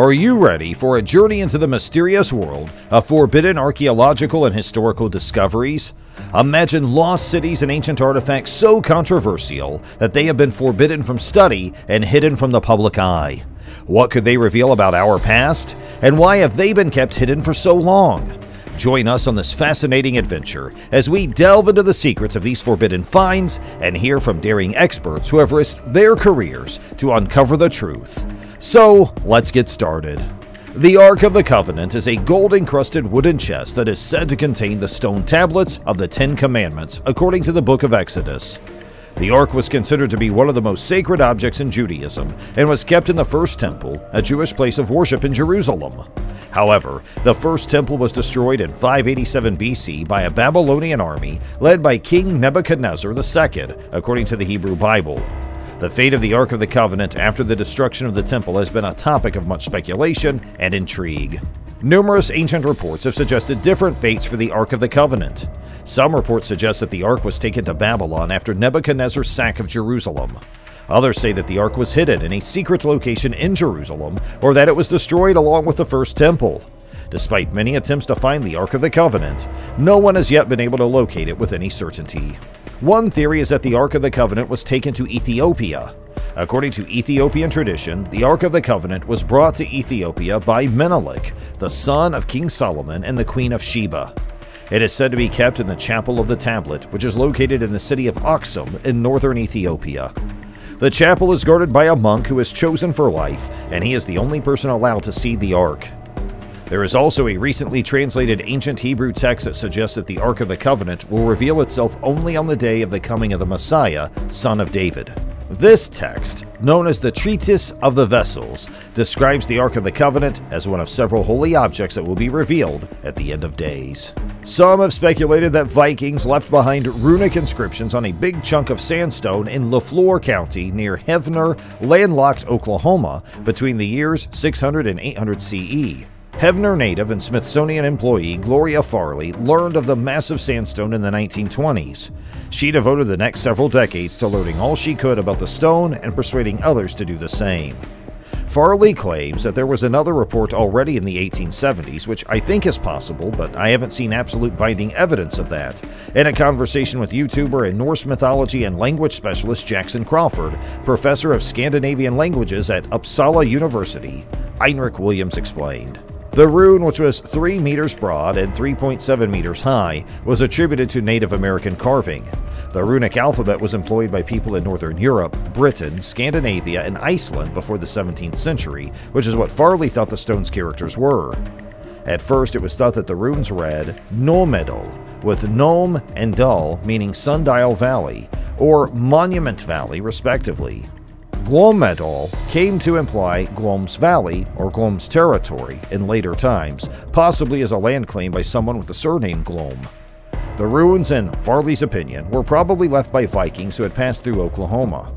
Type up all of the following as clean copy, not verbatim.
Are you ready for a journey into the mysterious world of forbidden archaeological and historical discoveries? Imagine lost cities and ancient artifacts so controversial that they have been forbidden from study and hidden from the public eye. What could they reveal about our past? And why have they been kept hidden for so long? Join us on this fascinating adventure as we delve into the secrets of these forbidden finds and hear from daring experts who have risked their careers to uncover the truth. So, let's get started. The Ark of the Covenant is a gold-encrusted wooden chest that is said to contain the stone tablets of the Ten Commandments, according to the book of Exodus. The Ark was considered to be one of the most sacred objects in Judaism and was kept in the First Temple, a Jewish place of worship in Jerusalem. However, the First Temple was destroyed in 587 BC by a Babylonian army led by King Nebuchadnezzar II, according to the Hebrew Bible. The fate of the Ark of the Covenant after the destruction of the temple has been a topic of much speculation and intrigue. Numerous ancient reports have suggested different fates for the Ark of the Covenant. Some reports suggest that the Ark was taken to Babylon after Nebuchadnezzar's sack of Jerusalem. Others say that the Ark was hidden in a secret location in Jerusalem, or that it was destroyed along with the First Temple. Despite many attempts to find the Ark of the Covenant, no one has yet been able to locate it with any certainty. One theory is that the Ark of the Covenant was taken to Ethiopia. According to Ethiopian tradition, the Ark of the Covenant was brought to Ethiopia by Menelik, the son of King Solomon and the Queen of Sheba. It is said to be kept in the Chapel of the Tablet, which is located in the city of Aksum in northern Ethiopia. The chapel is guarded by a monk who is chosen for life, and he is the only person allowed to see the Ark. There is also a recently translated ancient Hebrew text that suggests that the Ark of the Covenant will reveal itself only on the day of the coming of the Messiah, son of David. This text, known as the Treatise of the Vessels, describes the Ark of the Covenant as one of several holy objects that will be revealed at the end of days. Some have speculated that Vikings left behind runic inscriptions on a big chunk of sandstone in Leflore County near Heavener, landlocked Oklahoma, between the years 600 and 800 CE. Heavener native and Smithsonian employee Gloria Farley learned of the massive sandstone in the 1920s. She devoted the next several decades to learning all she could about the stone and persuading others to do the same. Farley claims that there was another report already in the 1870s, which I think is possible, but I haven't seen absolute binding evidence of that, in a conversation with YouTuber and Norse mythology and language specialist Jackson Crawford, professor of Scandinavian languages at Uppsala University. Heinrich Williams explained. The rune, which was 3 meters broad and 3.7 meters high, was attributed to Native American carving. The runic alphabet was employed by people in Northern Europe, Britain, Scandinavia, and Iceland before the 17th century, which is what Farley thought the stone's characters were. At first, it was thought that the runes read Nomedal, with Nome and Dal meaning Sundial Valley, or Monument Valley, respectively. Glomedal came to imply Glom's Valley or Glom's territory in later times, possibly as a land claim by someone with the surname Glom. The ruins, in Farley's opinion, were probably left by Vikings who had passed through Oklahoma.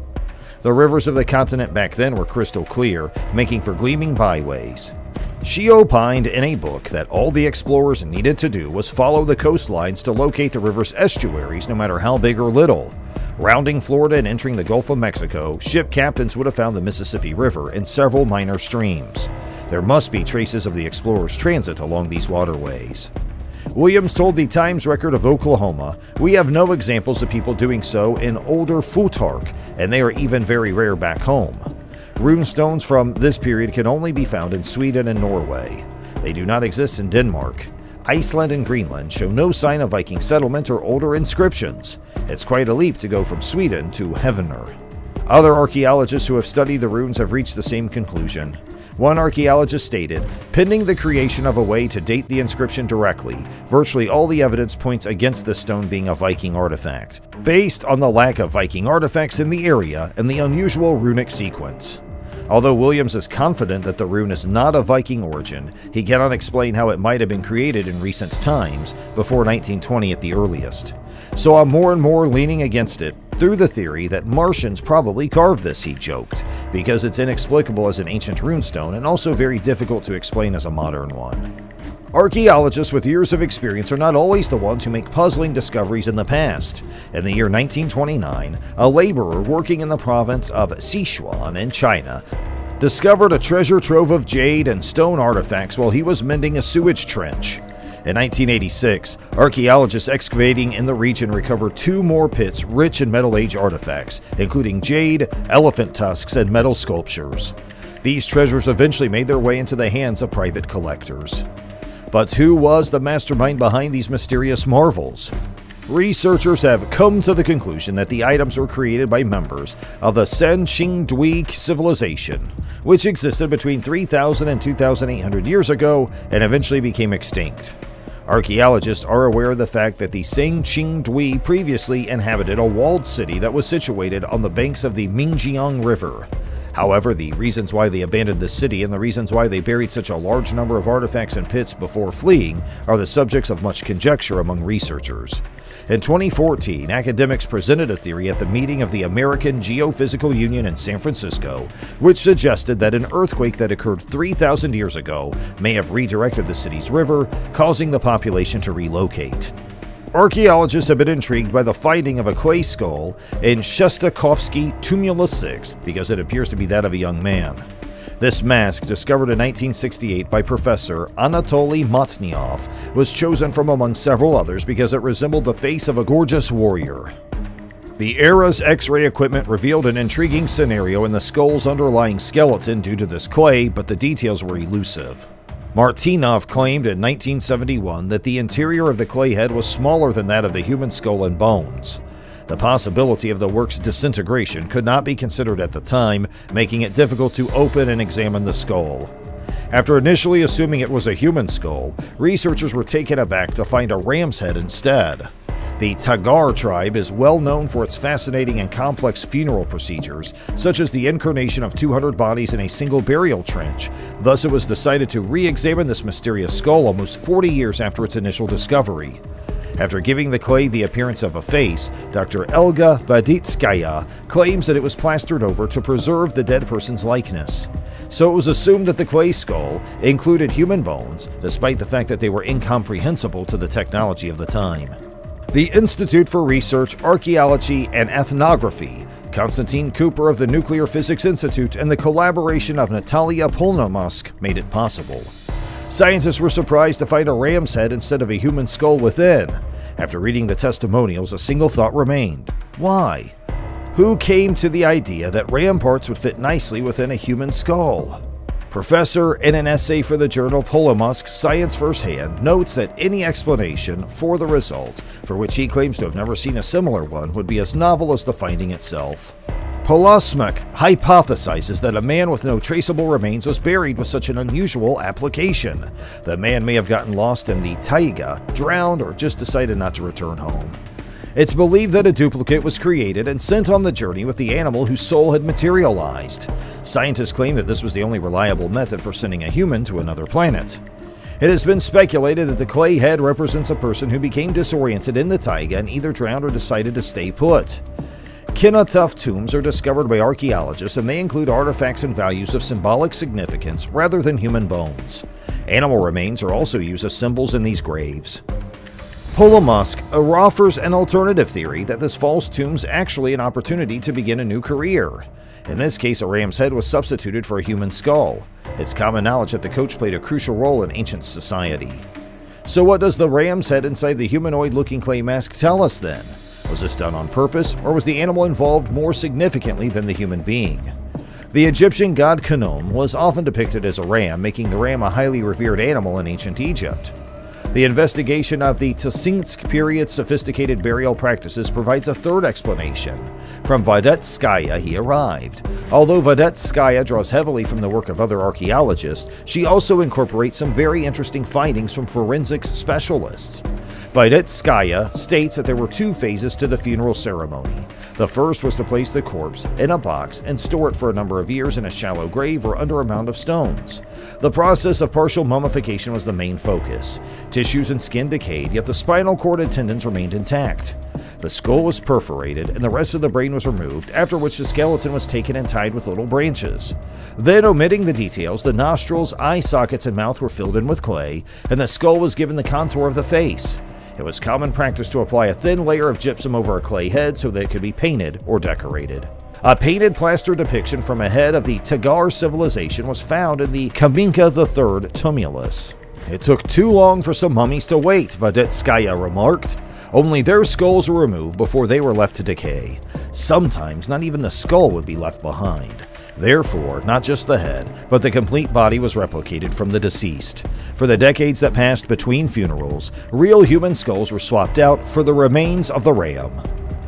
The rivers of the continent back then were crystal clear, making for gleaming byways. She opined in a book that all the explorers needed to do was follow the coastlines to locate the river's estuaries, no matter how big or little. Rounding Florida and entering the Gulf of Mexico, ship captains would have found the Mississippi River and several minor streams. There must be traces of the explorers' transit along these waterways. Williams told the Times Record of Oklahoma, "We have no examples of people doing so in older Futhark, and they are even very rare back home. Rune stones from this period can only be found in Sweden and Norway. They do not exist in Denmark. Iceland and Greenland show no sign of Viking settlement or older inscriptions. It's quite a leap to go from Sweden to Heavener." Other archaeologists who have studied the runes have reached the same conclusion. One archaeologist stated, "Pending the creation of a way to date the inscription directly, virtually all the evidence points against this stone being a Viking artifact, based on the lack of Viking artifacts in the area and the unusual runic sequence." Although Williams is confident that the rune is not of Viking origin, he cannot explain how it might have been created in recent times, before 1920 at the earliest. "So I'm more and more leaning against it, through the theory that Martians probably carved this," he joked, "because it's inexplicable as an ancient runestone and also very difficult to explain as a modern one." Archaeologists with years of experience are not always the ones who make puzzling discoveries in the past. In the year 1929, a laborer working in the province of Sichuan in China discovered a treasure trove of jade and stone artifacts while he was mending a sewage trench. In 1986, archaeologists excavating in the region recovered 2 more pits rich in Metal Age artifacts, including jade, elephant tusks, and metal sculptures. These treasures eventually made their way into the hands of private collectors. But who was the mastermind behind these mysterious marvels? Researchers have come to the conclusion that the items were created by members of the Sen-Qing-Dui civilization, which existed between 3,000 and 2,800 years ago and eventually became extinct. Archaeologists are aware of the fact that the Sen-Qing-Dui previously inhabited a walled city that was situated on the banks of the Mingjiang River. However, the reasons why they abandoned the city and the reasons why they buried such a large number of artifacts and pits before fleeing are the subjects of much conjecture among researchers. In 2014, academics presented a theory at the meeting of the American Geophysical Union in San Francisco, which suggested that an earthquake that occurred 3,000 years ago may have redirected the city's river, causing the population to relocate. Archaeologists have been intrigued by the finding of a clay skull in Shestakovsky Tumulus 6 because it appears to be that of a young man. This mask, discovered in 1968 by Professor Anatoly Motnyov, was chosen from among several others because it resembled the face of a gorgeous warrior. The era's X-ray equipment revealed an intriguing scenario in the skull's underlying skeleton due to this clay, but the details were elusive. Martynov claimed in 1971 that the interior of the clay head was smaller than that of the human skull and bones. The possibility of the work's disintegration could not be considered at the time, making it difficult to open and examine the skull. After initially assuming it was a human skull, researchers were taken aback to find a ram's head instead. The Tagar tribe is well known for its fascinating and complex funeral procedures, such as the incarnation of 200 bodies in a single burial trench. Thus, it was decided to re-examine this mysterious skull almost 40 years after its initial discovery. After giving the clay the appearance of a face, Dr. Elga Vaditskaya claims that it was plastered over to preserve the dead person's likeness. So it was assumed that the clay skull included human bones, despite the fact that they were incomprehensible to the technology of the time. The Institute for Research, Archaeology, and Ethnography, Konstantin Cooper of the Nuclear Physics Institute, and the collaboration of Natalia Polnomusk made it possible. Scientists were surprised to find a ram's head instead of a human skull within. After reading the testimonials, a single thought remained. Why? Who came to the idea that ram parts would fit nicely within a human skull? Professor, in an essay for the journal Polnomusk Science Firsthand, notes that any explanation for the result, for which he claims to have never seen a similar one, would be as novel as the finding itself. Polosmak hypothesizes that a man with no traceable remains was buried with such an unusual application. The man may have gotten lost in the taiga, drowned, or just decided not to return home. It's believed that a duplicate was created and sent on the journey with the animal whose soul had materialized. Scientists claim that this was the only reliable method for sending a human to another planet. It has been speculated that the clay head represents a person who became disoriented in the taiga and either drowned or decided to stay put. Kinatuf tombs are discovered by archaeologists, and they include artifacts and values of symbolic significance rather than human bones. Animal remains are also used as symbols in these graves. Polnomusk offers an alternative theory that this false tomb is actually an opportunity to begin a new career. In this case, a ram's head was substituted for a human skull. It's common knowledge that the coach played a crucial role in ancient society. So what does the ram's head inside the humanoid-looking clay mask tell us then? Was this done on purpose, or was the animal involved more significantly than the human being? The Egyptian god Khnum was often depicted as a ram, making the ram a highly revered animal in ancient Egypt. The investigation of the Tsinsk period sophisticated burial practices provides a third explanation. From Vadetskaya he arrived. Although Vadetskaya draws heavily from the work of other archaeologists, she also incorporates some very interesting findings from forensics specialists. Vadetskaya states that there were 2 phases to the funeral ceremony. The first was to place the corpse in a box and store it for a number of years in a shallow grave or under a mound of stones. The process of partial mummification was the main focus. Tissues and skin decayed, yet the spinal cord and tendons remained intact. The skull was perforated and the rest of the brain was removed, after which the skeleton was taken and tied with little branches. Then, omitting the details, the nostrils, eye sockets, and mouth were filled in with clay, and the skull was given the contour of the face. It was common practice to apply a thin layer of gypsum over a clay head so that it could be painted or decorated. A painted plaster depiction from a head of the Tagar civilization was found in the Kaminka III tumulus. "It took too long for some mummies to wait," Vadetskaya remarked. "Only their skulls were removed before they were left to decay. Sometimes not even the skull would be left behind. Therefore, not just the head, but the complete body was replicated from the deceased. For the decades that passed between funerals, real human skulls were swapped out for the remains of the ram."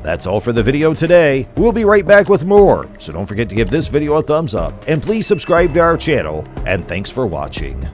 That's all for the video today. We'll be right back with more, so don't forget to give this video a thumbs up, and please subscribe to our channel, and thanks for watching.